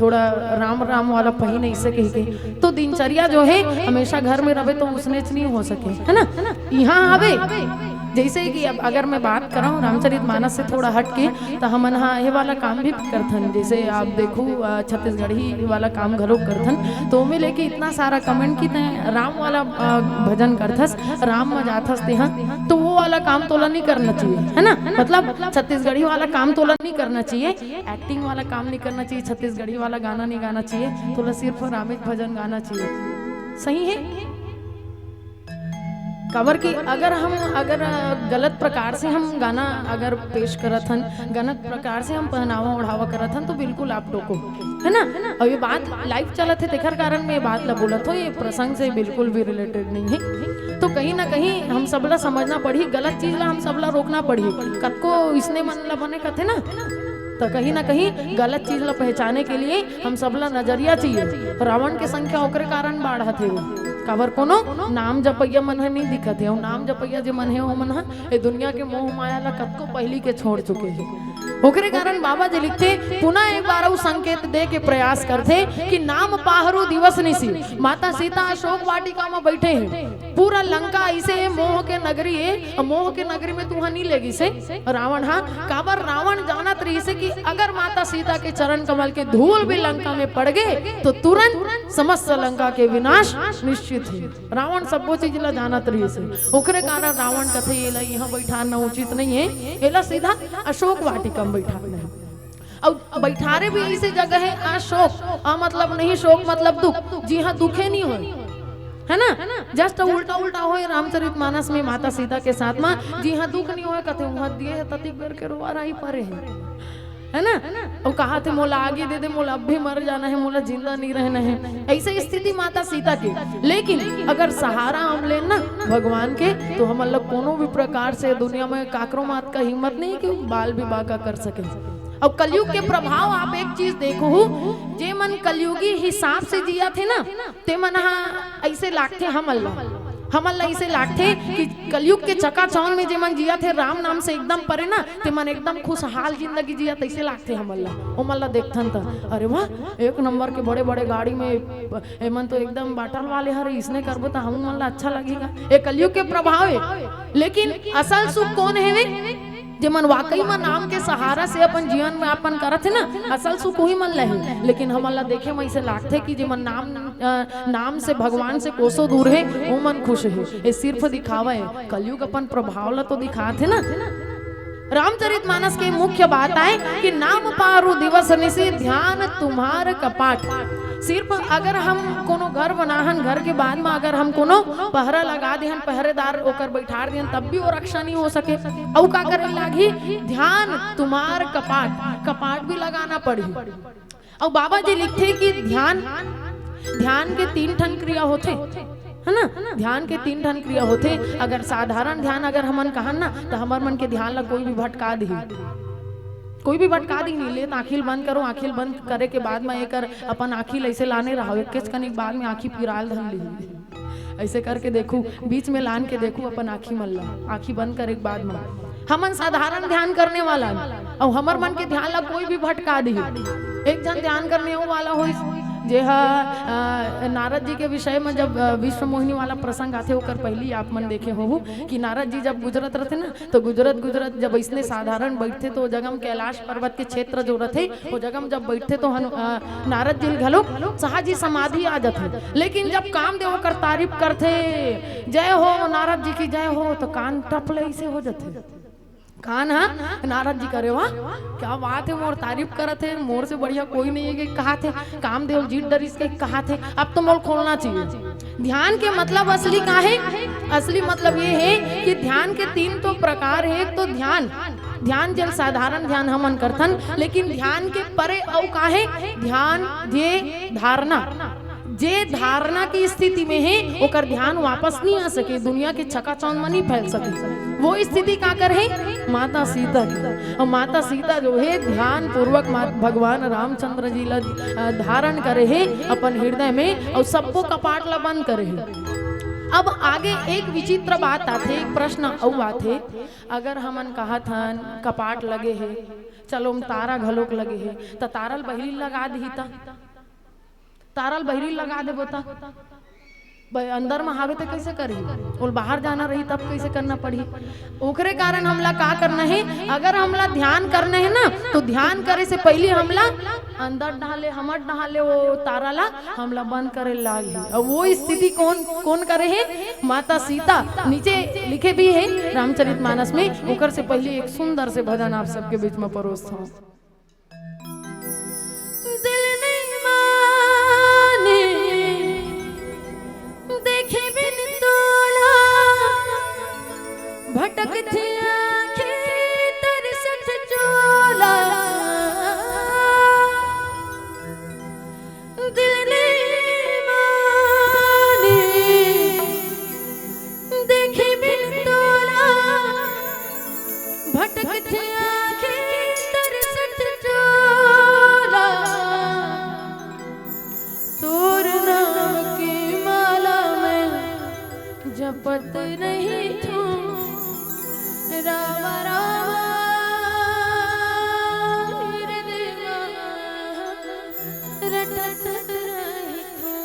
थोड़ा राम राम वाला पहन ऐसे कह के तो दिनचर्या जो है हमेशा घर में रहे तो उसने नहीं हो सके है ना। यहाँ आवे जैसे कि अब अगर मैं बात कर रहा हूँ रामचरितमानस से थोड़ा हट के तो हम हाँ ये वाला काम भी करथन जैसे आप देखो छत्तीसगढ़ी वाला काम घरों करथन तो में लेके इतना सारा कमेंट की राम वाला भजन करथस राम में जाथस तेहा तो वो वाला काम तोला नहीं करना चाहिए है ना। मतलब छत्तीसगढ़ी वाला काम तोला नहीं करना चाहिए एक्टिंग वाला काम नहीं करना चाहिए छत्तीसगढ़ी वाला गाना नहीं गाना चाहिए तोला सिर्फ रामिक भजन गाना चाहिए सही है। कवर की अगर गलत प्रकार से हम गाना अगर पेश करत हन गलत प्रकार से हम पहनावा ओढ़ावा करत हन तो बिल्कुल आप टोको है ना। और ये बात लाइव चलत है तेखर कारण में बात ला बोलत हो ये प्रसंग से बिल्कुल भी रिलेटेड नहीं है। तो कहीं ना कहीं हम सबला समझना पड़ी गलत चीज ला हम सबला रोकना पड़ी कतको इसने मन ला बने कथे ना तो कहीं ना कहीं गलत चीज ला पहचाने के लिए हम सबला नजरिया चाहिए। रावण के संख्या ओकरे कारण बाढ़ थे वो काबर कोनो नाम जपैया मन है नहीं दिखत है और नाम जपैया जो मन है वो मन है दुनिया के मोह माया ला कतको पहली के छोड़ चुके हैं ओकरे कारण बाबा जी लिखते पुनः एक बार संकेत दे के प्रयास करते कि नाम पाहरो दिवस निसी माता सीता अशोक वाटिका में बैठे हैं पूरा लंका ऐसे मोह के नगरी है मोह के नगरी में तू नहीं लेगी से रावण हाँ काबर रावण जानत रही से कि अगर माता सीता के चरण कमल के धूल भी लंका में पड़ गए तो तुरंत समस्त लंका के विनाश निश्चित है। रावण सब चीज ला जानत रही से ओकरे कारण रावण कथे ये यहाँ बैठाना उचित नहीं है एला सीधा अशोक वाटिका में बैठा और बैठारे भी ऐसी जगह है अशोक मतलब नहीं शोक मतलब दुख जी हाँ दुखे नहीं हो है ना जस्ट उल्टा उल्टा हो रामचरितमानस में माता सीता के साथ में जी हाँ दुख नहीं हो कथे वहां दिए ततिक बेर के रोआ रही परे है है ना। और कहा थे मोला आगे दे दे, मोला अब भी मर जाना है, मोला जिंदा नहीं रहना है, ऐसे स्थिति माता सीता की। लेकिन अगर सहारा हम ले ना भगवान के, तो हम लोग कोनो भी प्रकार से दुनिया में काकरो मात का हिम्मत नहीं कि बाल विवाह का कर सके। अब कलयुग के प्रभाव आप एक चीज देखो, जे मन कलयुगी हिसाब से जिया थे ना, ते मन ऐसे लागते हम अल्लाह ऐसे लागते कि कलयुग के चकाचौंध में जे मन जिया थे राम नाम से एकदम परे ना, ते मन एकदम खुशहाल जिंदगी जिया तैसे लागते हम अल्लाह। ओ मल्ला देखथन था, अरे वाह एक नंबर के बड़े बड़े गाड़ी में एमन तो एकदम बाटल वाले हर इसने करबो तो हम मल्ला अच्छा लगेगा। ये कलयुग के प्रभाव है। लेकिन असल सुख कौन है वे? जे मन वाकई में नाम के सहारा से अपन जीवन में अपन करत है ना, असल सुख वही मन लहे। लेकिन हम अल्लाह देखे में ऐसे लागते कि जे मन नाम से भगवान से कोसों दूर है, वो मन खुश है। ये सिर्फ दिखावा है, कलयुग अपन प्रभाव ला तो दिखाते ना। रामचरितमानस की मुख्य बात है कि नाम पारू दिवस निशि ध्यान तुम्हार कपाट। सिर्फ अगर हम कोनो घर बनाहन, घर के बाद में अगर हम कोनो पहरा लगा देहन, पहरेदार होकर बैठा देहन, तब भी वो रक्षा नहीं हो सके। और का करे लागी? ध्यान तुम्हार कपाट, कपाट भी लगाना पड़ी। और बाबा जी लिखते कि ध्यान के 3 ठन क्रिया होते है ना। ध्यान के 3 ठन क्रिया होते। अगर साधारण ध्यान अगर हमन कहन ना, तो हमार मन के ध्यान ला कोई भी भटका दी, कोई भी भटका दी नहीं ले। तो आँखिल बंद करो, आँखिल बंद करे के बाद में एक अपन आँखिल ऐसे लाने रहो, एक कनिक बाद में आँखी पिराल धन ली, ऐसे करके देखू, बीच में लान के देखू अपन आँखी मल्ला, आँखी बंद करे के बाद में हमन साधारण ध्यान करने वाला। और हमार मन के ध्यान ला कोई भी भटका दी। एक जन ध्यान करने वाला हो जे नारद जी के विषय में जब विश्व मोहिनी वाला प्रसंग आते होकर पहली आप मन देखे हो कि नारद जी जब गुजरत रहते ना, तो गुजरत जब इसने साधारण बैठते तो जगह कैलाश पर्वत के क्षेत्र जो रहते वो जगह जब बैठते तो नारद जी घलो सहज ही समाधि आ जाते। लेकिन जब कामदेव कर तारीफ करते, जय हो नारद जी की जय हो, तो कान टपले ऐसे हो जाते। कान नारद जी करे वाह क्या बात है, मोर तारीफ करत है, मोर से बढ़िया कोई नहीं है कि कहा थे कामदेव जीत डरिस के कहा थे, अब तो मोर खोलना चाहिए। ध्यान के मतलब असली का है? असली मतलब ये है कि ध्यान के 3 तो प्रकार है। एक तो ध्यान जल साधारण ध्यान हमन करथन, लेकिन ध्यान के परे औ का है? ध्यान जे धारणा की स्थिति में है, ओकर ध्यान वापस नहीं आ सके, दुनिया के चकाचौंध में नहीं फैल सके। वो स्थिति का कर है? माता सीता की। और माता सीता जो है ध्यान पूर्वक भगवान रामचंद्र जी ला धारण करे है अपन हृदय में, और सबको कपाट ला बंद करे है। अब आगे एक विचित्र बात आते, एक प्रश्न और आते, अगर हमन कहा था कपाट लगे है, चलो तारा घलोक लगे है, तो तारल बहिरी लगा दी, तारल बहिरी लगा दे बोता अंदर में हावे तो कैसे करी, और बाहर जाना रही तब कैसे करना पड़ी। ओकरे कारण हमला का करना है? अगर हमला ध्यान करना है ना, तो ध्यान करे से पहले हमला अंदर डाले, हमर डाले वो तारा ला हमला बंद करे लागी। और वो स्थिति कौन करे है? माता सीता। नीचे लिखे भी है रामचरितमानस में। ओकर से पहले एक सुंदर से भजन आप सबके बीच में परोसता हूँ। भटकती आँखें तरसत चोला, दिल ने माने देखे बिन तोला। भटकती आँखें तरसत चोला, तोर नाम की माला में जपत नहीं थू, राम राम हृदय रटत रही थू।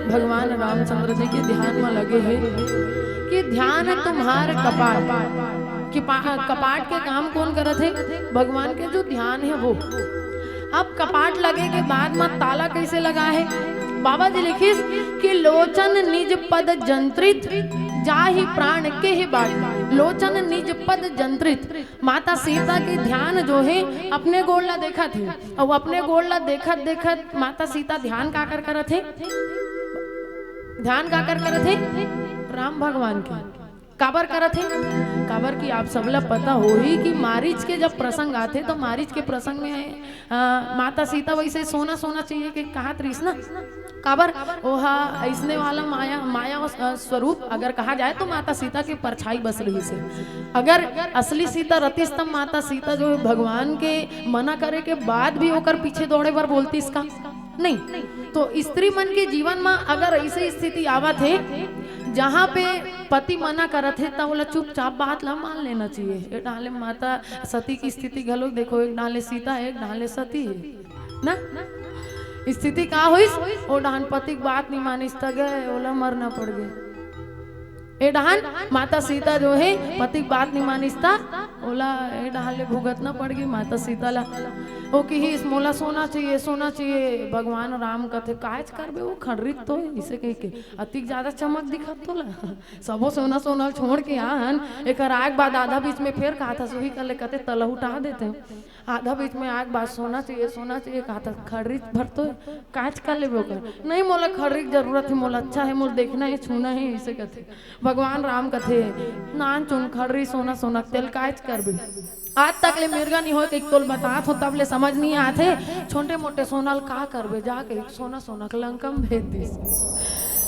भगवान रामचंद्र जी के ध्यान में लगे हैं कि ध्यान तुम्हारे कपाट कि कपाट के काम कौन करत है? भगवान के जो ध्यान है वो। अब कपाट लगे के बाद में ताला कैसे लगा है? बाबा जी लिखिस कि लोचन निज पद जंत्रित जाहि प्राण के ही बाट। लोचन निज पद जंत्रित, माता सीता के ध्यान जो है अपने गोड़ला देखा थे और अपने गोड़ला देखत देखत माता सीता ध्यान का कर करत थे? ध्यान का कर करत थे? राम भगवान के काबर करत है? काबर की आप सबला पता हो ही कि मारीच के जब प्रसंग आते तो मारीच के प्रसंग में माता सीता वैसे सोना सोना चाहिए कि कहा त्रिस ना काबर ओहा ऐसने वाला माया स्वरूप अगर कहा जाए तो माता सीता की परछाई बस रही से। अगर असली सीता रतीस तब माता सीता जो भगवान के मना करे के बाद भी होकर पीछे दौड़े बार बोलती इसका नहीं। तो स्त्री मन के जीवन में अगर ऐसी स्थिति आवत है जहाँ पे पति मना करत है तब बोला चुपचाप बात ला मान लेना चाहिए। एक डाले माता सती की स्थिति घलो देखो, एक डाले सीता एक डाले सती है ना। स्थिति का हुई ओ डाहन पति बात नहीं मानिस त गए ओला मरना पड़ गए। ए डहान माता सीता जो है पति बात नहीं मानिस्ता ओला ए डहान ले भुगतना पड़ गई माता सीता ला। ओ कि ही मोला सोना चाहिए भगवान राम कथे काज करबे वो खड़रित तो इसे कह के अतिक ज्यादा चमक दिखत तो ला सबो सोना सोना छोड़ के आन एक आग बाद आधा बीच में फिर कहा था सोही कर ले कहते तलह उठा देते आधा बीच में आग बाद सोना चाहिए कहा था खड़रित भर तो काज कर ले नहीं मोला खड़रित जरूरत है मोला अच्छा है मोला देखना है छूना है इसे कहते भगवान राम कथे नान चुन खड़री सोना तेल काज करबे। आज तक ले मिर्गा नहीं हो एक तोल बात हो तब ले समझ नहीं आते छोटे मोटे सोनल का करबे जाके सोना लंकम भेज दिस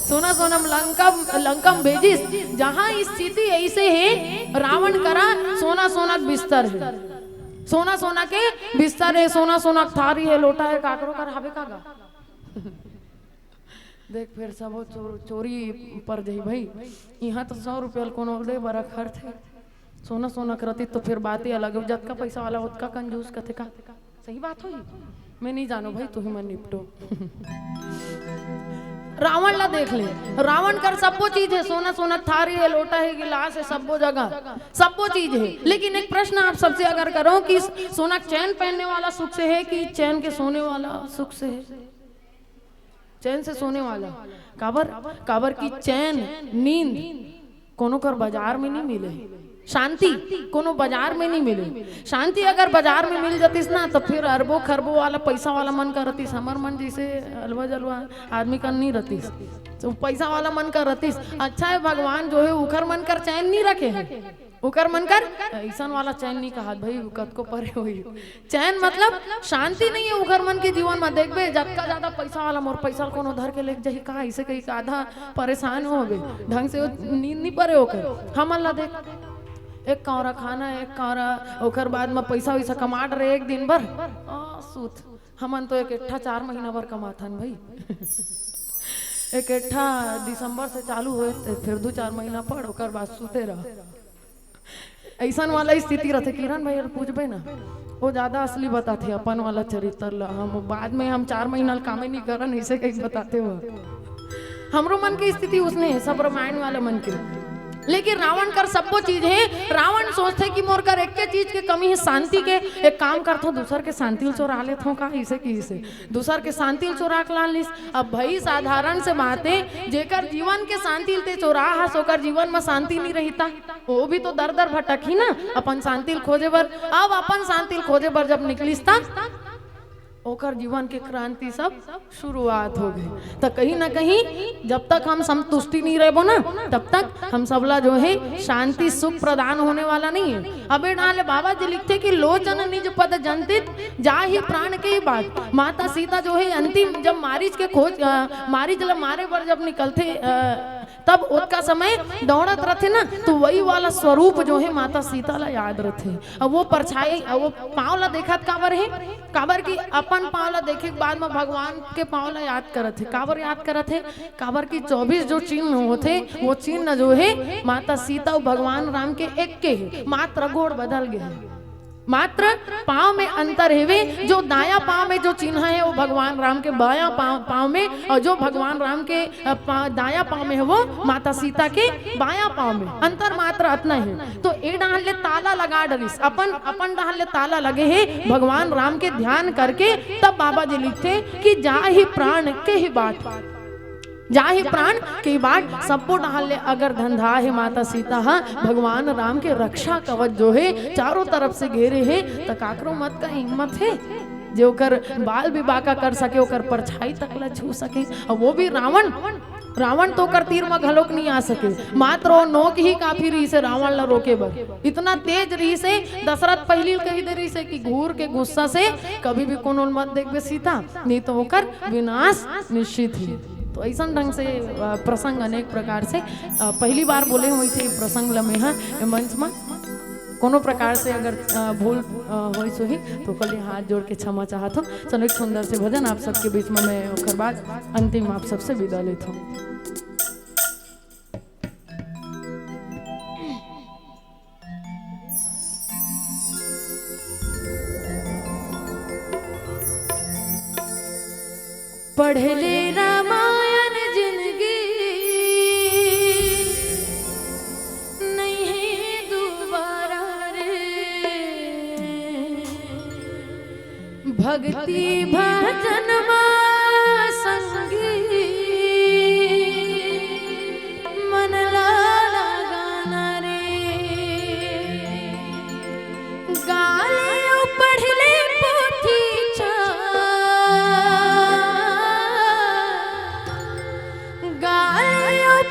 सोनम लंकम भेजिस। जहाँ स्थिति ऐसे है रावण करा सोना बिस्तर है सोना के बिस्तर है सोना थारी है लोटा है काकरो कर हवे कागा देख फिर सब चोरी पर जाई भाई यहाँ तो 100 रुपया कोनो दे बड़ा खर्च है सोना करती तो फिर बात ही अलग जब का पैसा वाला उतका कंजूस कथे का सही बात हुई मैं नहीं जानो भाई तू ही मन निपटो। रावण ला देख ले रावण कर सबो चीज है सोना थारी है लोटा है गिलास है सबो जगह सबो चीज है। लेकिन एक प्रश्न आप सबसे अगर करो कि सोना चैन पहनने वाला सुख से है कि चैन के सोने वाला सुख से है? चैन से सोने वाला काबर की चैन नींद कोनो कर बाजार में नहीं मिले, शांति कोनो बाजार में नहीं मिले। शांति अगर बाजार में मिल जातीस ना तो फिर अरबों खरबों वाला पैसा वाला मन कर रतीस हमर मन जैसे अलवा जलवा आदमी का नहीं रतीस तो पैसा वाला मन कर रतीस। अच्छा है भगवान जो है उखर मन कर चैन नहीं रखे हैं उकर मन कर ऐसा वाला चैन नहीं कहा भाई कद को परे हुई चैन मतलब शांति नहीं है उखर मन के जीवन में देखबे जत्का ज्यादा पैसा वाला मोर पैसा कोनो धर के लेके जाही कहा ऐसे कहीं आधा परेशान हो गए ढंग से नींद नहीं परे होकर हम अल्लाह देख एक कौरा खाना एक कौरा ओकर बाद में पैसा वैसा कमाट रहे एक दिन भर सूत हमन तो एक इट्ठा 4 महीना भर कमाथन भाई एक इट्ठा दिसंबर से चालू हुए फिर 2-4 महीना पड़ ओकर बाद सूते रह ऐसा वाला स्थिति रहते। किरण भाई पूछबे ना वो ज्यादा असली बताते अपन वाला चरित्र ला हम बाद में हम 4 महीना काम ही नहीं करन ऐसे कहीं बताते हो हमरो मन की स्थिति उसने है सब रामायण वाले मन के। लेकिन रावण कर सबको चीज है रावण सोचते कि मोर कर एक के चीज के कमी है शांति के एक काम करता दूसर के शांति चोरा लेता हूँ का इसे की इसे दूसर के शांति चोरा के लान लिस। अब भाई साधारण से बातें जेकर जीवन के शांति ते चोरा हस ओकर जीवन में शांति नहीं रहता वो भी तो दर दर भटक ही ना अपन शांति खोजे बर। अब अपन शांति खोजे बर जब निकलिस था ओकर जीवन के क्रांति सब शुरुआत हो गई। तो कहीं ना कहीं जब तक हम संतुष्टि नहीं रहो ना तब तक हम सबला जो है शांति सुख प्रदान होने वाला नहीं है। अबे डाले बाबा जी लिखते कि लोचन निज पद जंतित जा ही प्राण के ही बात। माता सीता जो है अंतिम जब मारीच के खोज मारीच मारे पर जब निकलते तब उसका समय दौड़त रहते ना तो वही वाला स्वरूप जो है माता सीता ला याद रहते। अब वो परछाई वो पाँव ला देखत काबर है काबर की अपन पाँव ला देखे के बाद में भगवान के पाँव ला याद करत है काबर याद करत है काबर की 24 जो चिन्ह होते वो चिन्ह जो है माता सीता और भगवान राम के एक के है मात्र गोड़ बदल गए मात्र पाँव में अंतर है। जो दाया पाँव में जो चिन्ह है वो भगवान राम के बाया पाँव में, और जो भगवान राम के दाया पाँव में है वो माता सीता के बाया पाँव में। अंतर मात्र अतना है। तो ए डाल ले ताला लगा डरिस, अपन डाल ले ताला लगे है भगवान राम के ध्यान करके। तब बाबा जी लिखते कि जा ही प्राण के ही बाट, जा ही प्राण की बाट सबको डाल ले अगर धंधा है माता सीता। हाँ, भगवान राम के रक्षा कवच जो है चारों तरफ से घेरे है, तो काकरो मत का हिम्मत है जो कर बाल भी बाका कर सके, ओकर परछाई तक ला छू सके। और वो भी रावण तो कर तीर में घलोक नहीं आ सके, मात्र वो नोक ही काफी रही से रावण ला रोके बर। इतना तेज रही से दशरथ पहली कही दे रही से कि घूर के गुस्सा से कभी भी कोनो मत देखबे सीता, नहीं तो होकर विनाश निश्चित ही। तो ऐसा ढंग से प्रसंग अनेक प्रकार से पहली बार बोले हुए थे प्रसंग लम्हे हैं मंच में। कोनो प्रकार से अगर भूल हो सो ही तो कल हाथ जोड़ के क्षमा चाहत हूँ। चलो एक सुंदर से भजन आप सबके बीच में मैं ओकर बाद अंतिम आप सबसे विदा लेता हूँ। पढ़ ले रामायण जिंदगी नहीं है दोबारा रे, भक्ति भजन संगी मन लाला गाना रे। गालियों पढ़ ले पोथी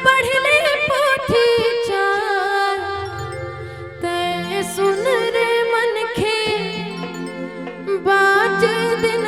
पढ़ ले पोथी चार, ते सुन रे मन खे बाज दिन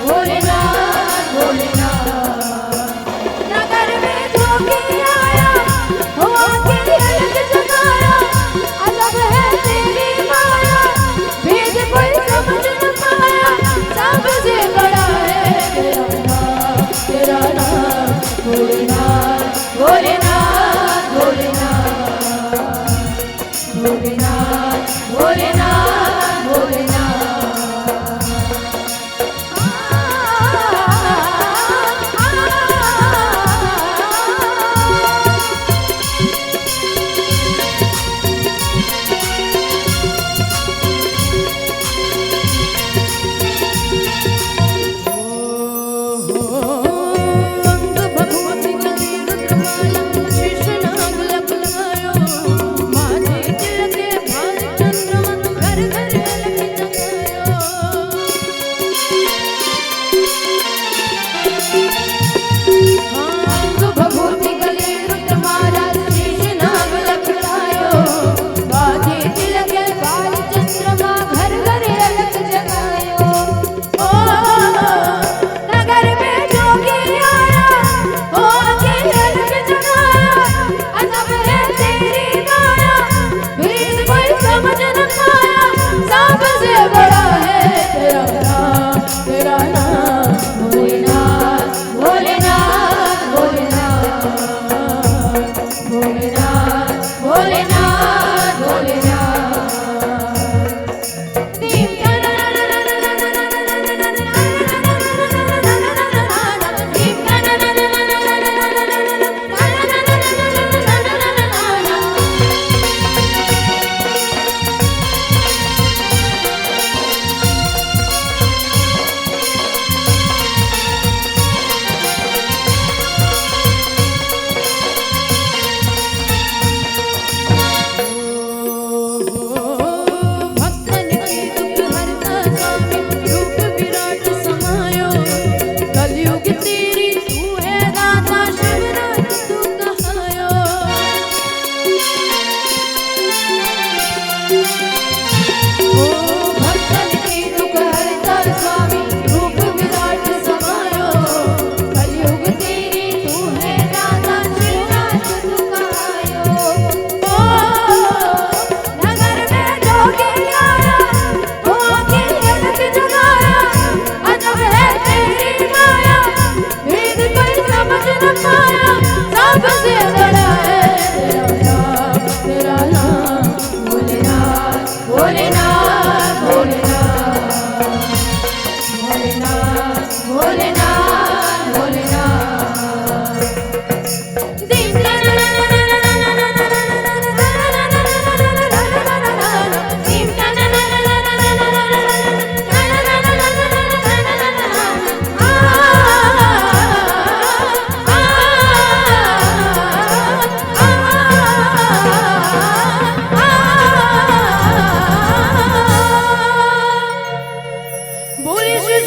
भोलेनाथ भोलेनाथ नगर में जोगी आया हो आके अलग जगाया अजब है तेरी माया भेद कोई समझ न पाया सबसे बड़ा है तेरा नाम भोलेनाथ भोलेनाथ भोलेनाथ भोलेनाथ भोलेनाथ भोलेनाथ बोले श्री